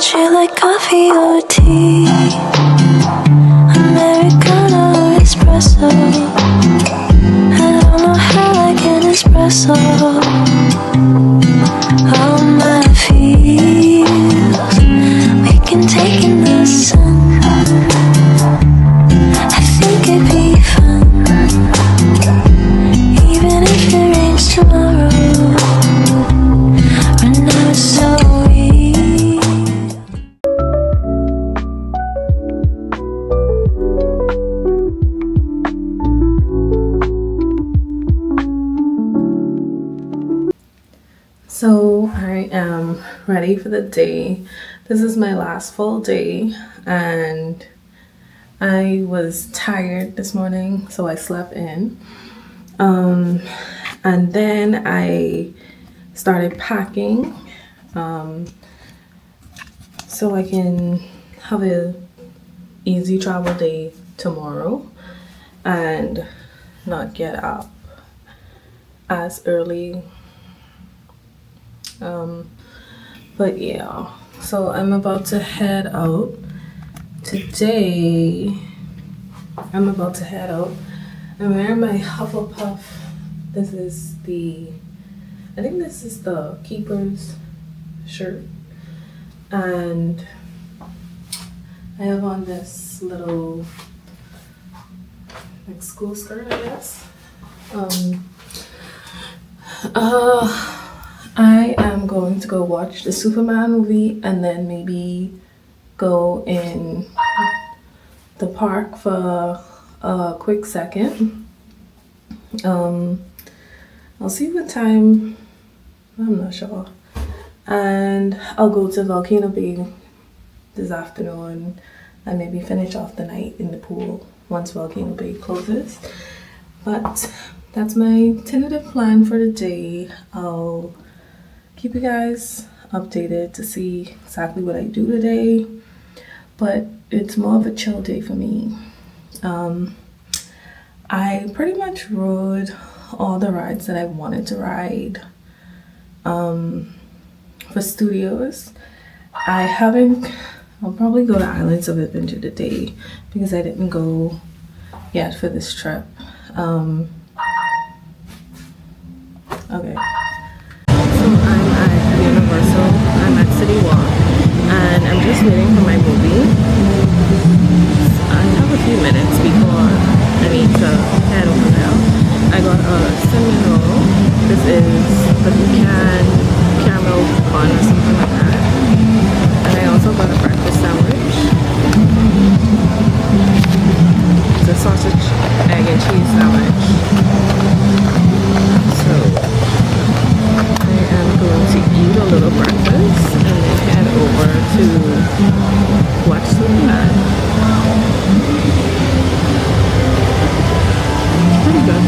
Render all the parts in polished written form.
Would you like coffee or tea? Americano or espresso? I don't know how I can espresso. How my feels we can take in the sun. I think it'd be fun, even if it rains tomorrow. Right now it's so weird. So I am ready for the day. This is my last full day and I was tired this morning, so I slept in. And then I started packing so I can have a easy travel day tomorrow and not get up as early. But yeah, so I'm about to head out today. I'm wearing my Hufflepuff. This is I think this is the Keeper's shirt, and I have on this little like school skirt, I guess. I am going to go watch the Superman movie and then maybe go in the park for a quick second. I'll see what time, I'm not sure. And I'll go to Volcano Bay this afternoon and maybe finish off the night in the pool once Volcano Bay closes. But that's my tentative plan for the day. I'll keep you guys updated to see exactly what I do today, but it's more of a chill day for me. I pretty much rode all the rides that I wanted to ride for studios. I'll probably go to Islands of Adventure today because I didn't go yet for this trip. Okay. So I'm at Universal, I'm at City Walk, and I'm just waiting for my movie. I have a few minutes before I need to head over there. I got a cinnamon roll. This is the pecan caramel bun or something like that. And I also got a breakfast sandwich. It's a sausage, egg, and cheese sandwich. So I'm going to eat a little breakfast and then head over to watch Superman. Pretty good.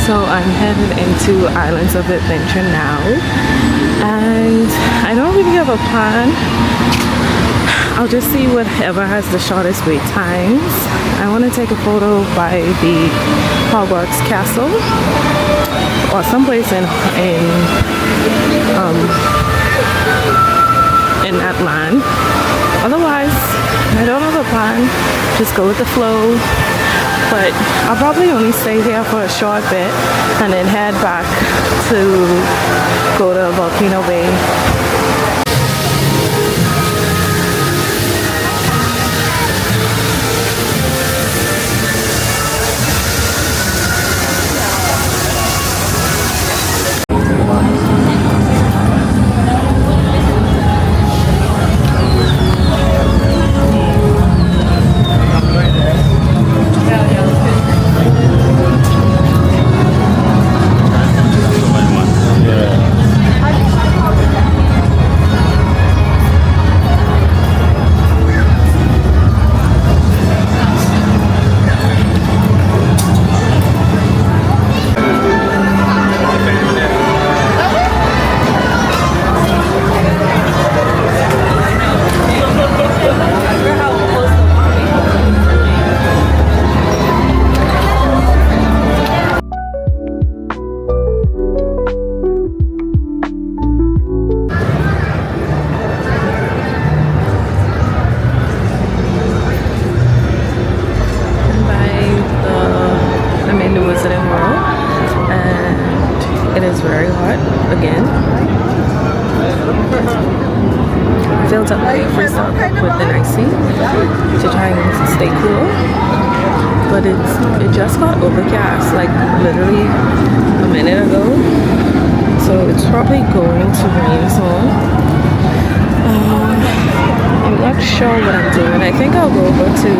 So I'm headed into Islands of Adventure now, and I don't really have a plan. I'll just see whatever has the shortest wait times. I want to take a photo by the Hogwarts Castle or someplace in that land. Otherwise, I don't have a plan. Just go with the flow. But I'll probably only stay here for a short bit and then head back to go to Volcano Bay. filled up my freezer with an icy to try and stay cool. But it just got overcast like literally a minute ago, so it's probably going to rain soon. I'm not sure what I'm doing. I think I'll go over to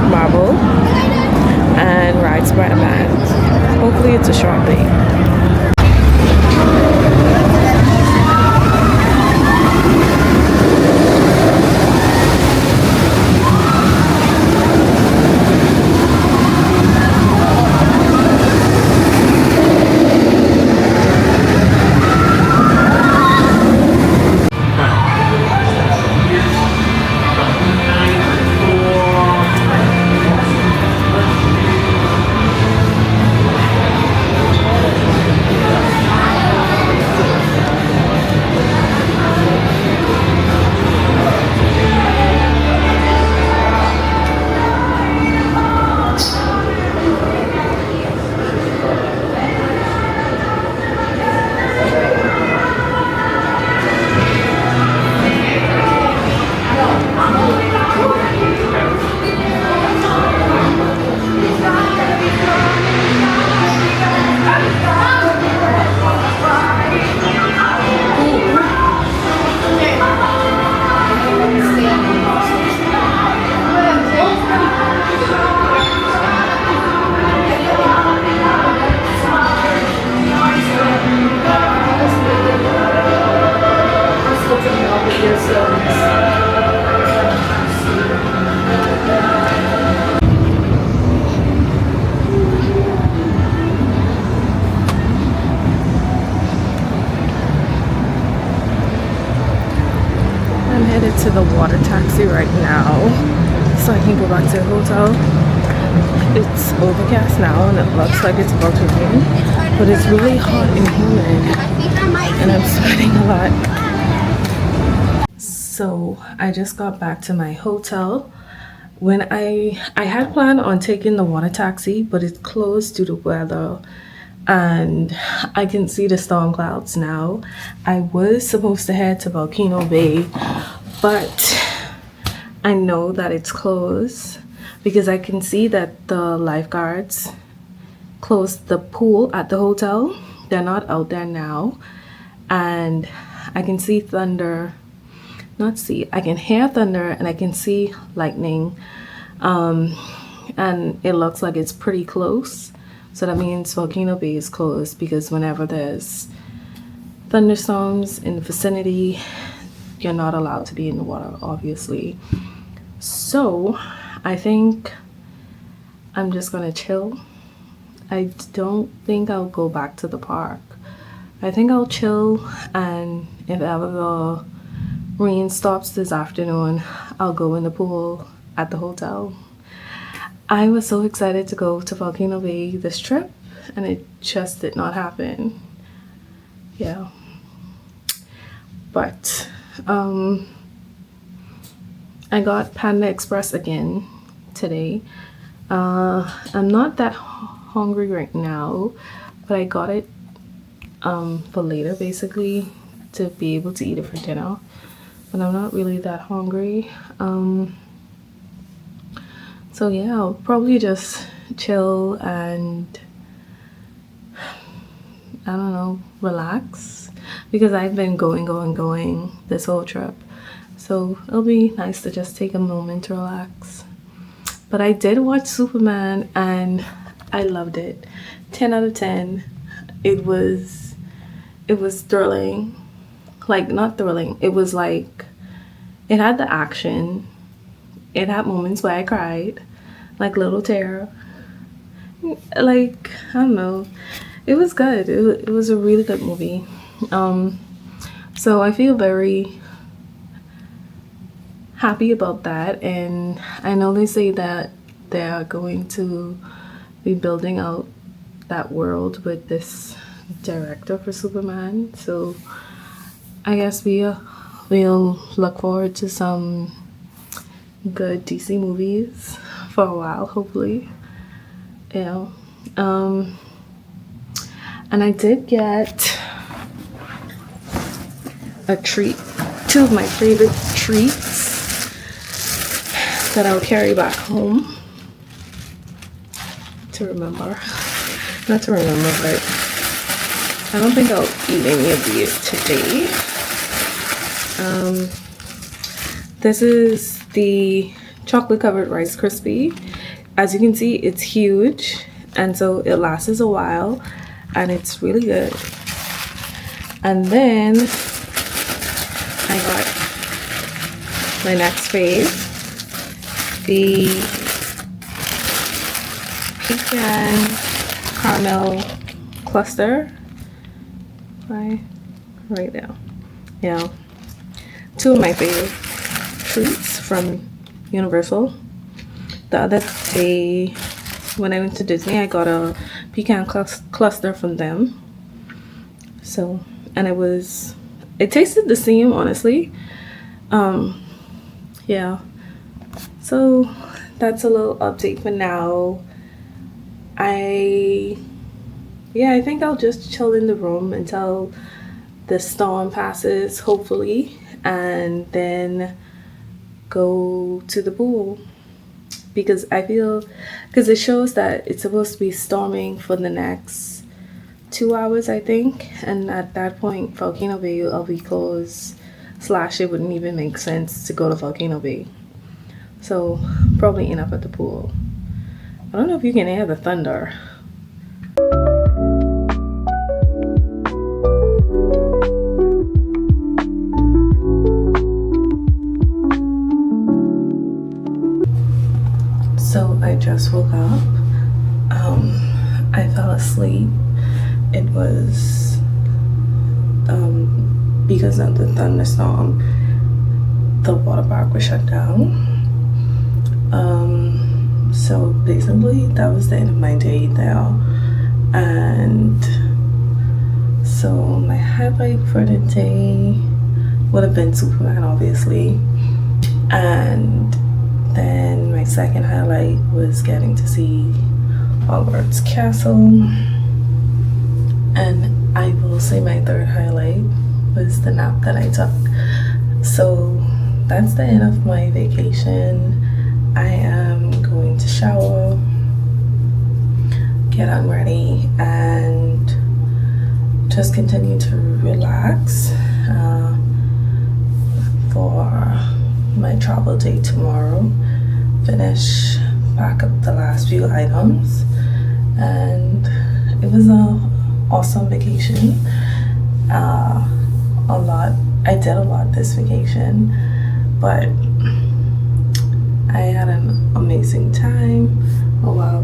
Marble and ride Spider-Man. Hopefully it's a short day. To the water taxi right now so I can go back to the hotel. It's overcast now and it looks like it's about to rain, but it's really hot and humid and I'm sweating a lot. So I just got back to my hotel. When I had planned on taking the water taxi, but it's closed due to weather and I can see the storm clouds now. I was supposed to head to Volcano Bay, but I know that it's closed because I can see that the lifeguards closed the pool at the hotel. They're not out there now. And I can see thunder, I can hear thunder and I can see lightning. And it looks like it's pretty close. So that means Volcano Bay is closed because whenever there's thunderstorms in the vicinity, you're not allowed to be in the water, obviously. So I think I'm just gonna chill. I don't think I'll go back to the park. I think I'll chill, and if ever the rain stops this afternoon, I'll go in the pool at the hotel. I was so excited to go to Volcano Bay this trip and it just did not happen. Yeah, but I got Panda Express again today. I'm not that hungry right now, but I got it for later, basically, to be able to eat it for dinner. But I'm not really that hungry. So yeah, I'll probably just chill and I don't know, relax, because I've been going this whole trip. So it'll be nice to just take a moment to relax. But I did watch Superman and I loved it. 10 out of 10. It was thrilling. Like, not thrilling. It was like, it had the action. It had moments where I cried, like little Tara. Like, I don't know. It was good. It was a really good movie. So I feel very happy about that, and I know they say that they are going to be building out that world with this director for Superman. So I guess we'll look forward to some good DC movies for a while, hopefully. Yeah. And I did get a treat two of my favorite treats that I'll carry back home to remember. Not to remember, but I don't think I'll eat any of these today. This is the chocolate covered Rice Krispie. As you can see, it's huge, and so it lasts a while, and it's really good. And then I got my next fave, the pecan caramel cluster. Right now, yeah, two of my favorite treats from Universal. The other day when I went to Disney, I got a pecan cluster from them. So, and it tasted the same, honestly. Yeah, so that's a little update for now. I think I'll just chill in the room until the storm passes, hopefully, and then go to the pool, because it shows that it's supposed to be storming for the next 2 hours, I think, and at that point Volcano Bay will be closed, / it wouldn't even make sense to go to Volcano Bay, so probably end up at the pool. I don't know if you can hear the thunder. So I just woke up. I fell asleep. It was because of the thunderstorm, the water park was shut down. So basically that was the end of my day there. And so my highlight for the day would have been Superman, obviously. And then my second highlight was getting to see Hogwarts Castle. And I will say my third highlight was the nap that I took. So that's the end of my vacation. I am going to shower, get unready, and just continue to relax for my travel day tomorrow. Finish, pack up the last few items, and it was an awesome vacation. I did a lot this vacation, but I had an amazing time. Oh wow,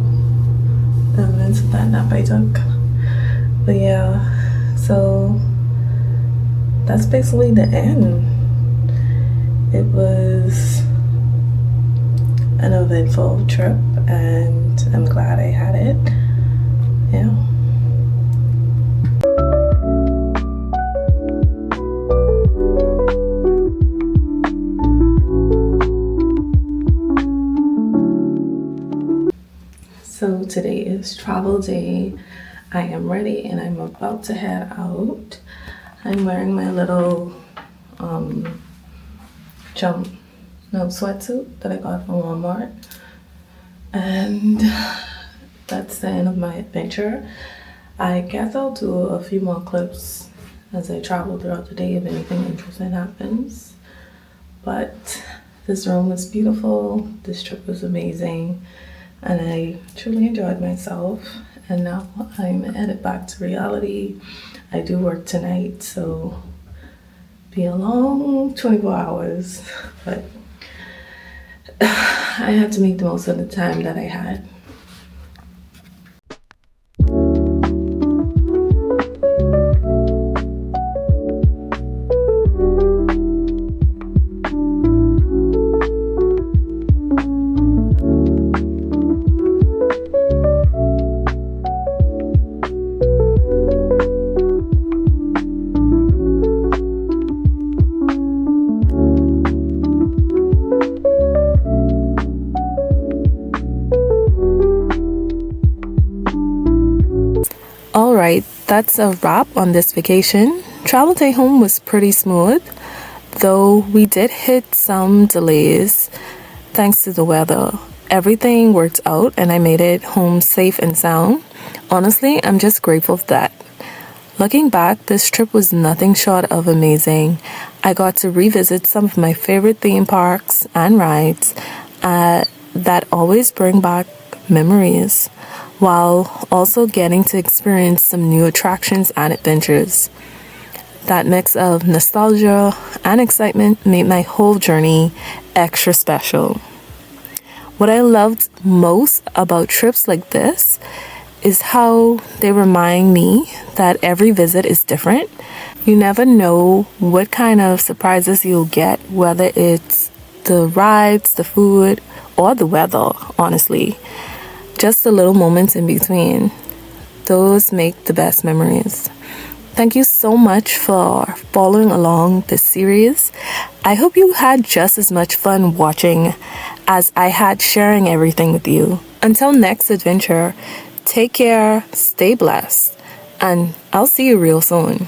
the evidence of that nap I took. But yeah, so that's basically the end. It was an eventful trip, and I'm glad I had it. Yeah. So today is travel day. I am ready and I'm about to head out. I'm wearing my little sweatsuit that I got from Walmart, and that's the end of my adventure. I guess I'll do a few more clips as I travel throughout the day if anything interesting happens. But this room was beautiful, this trip was amazing, and I truly enjoyed myself. And now I'm headed back to reality. I do work tonight, so be a long 24 hours, but I had to make the most of the time that I had. Alright, that's a wrap on this vacation. Travel day home was pretty smooth. Though we did hit some delays thanks to the weather, everything worked out and I made it home safe and sound. Honestly, I'm just grateful for that. Looking back, this trip was nothing short of amazing. I got to revisit some of my favorite theme parks and rides that always bring back memories, while also getting to experience some new attractions and adventures. That mix of nostalgia and excitement made my whole journey extra special. What I loved most about trips like this is how they remind me that every visit is different. You never know what kind of surprises you'll get, whether it's the rides, the food, or the weather, honestly. Just the little moments in between. Those make the best memories. Thank you so much for following along this series. I hope you had just as much fun watching as I had sharing everything with you. Until next adventure, take care, stay blessed, and I'll see you real soon.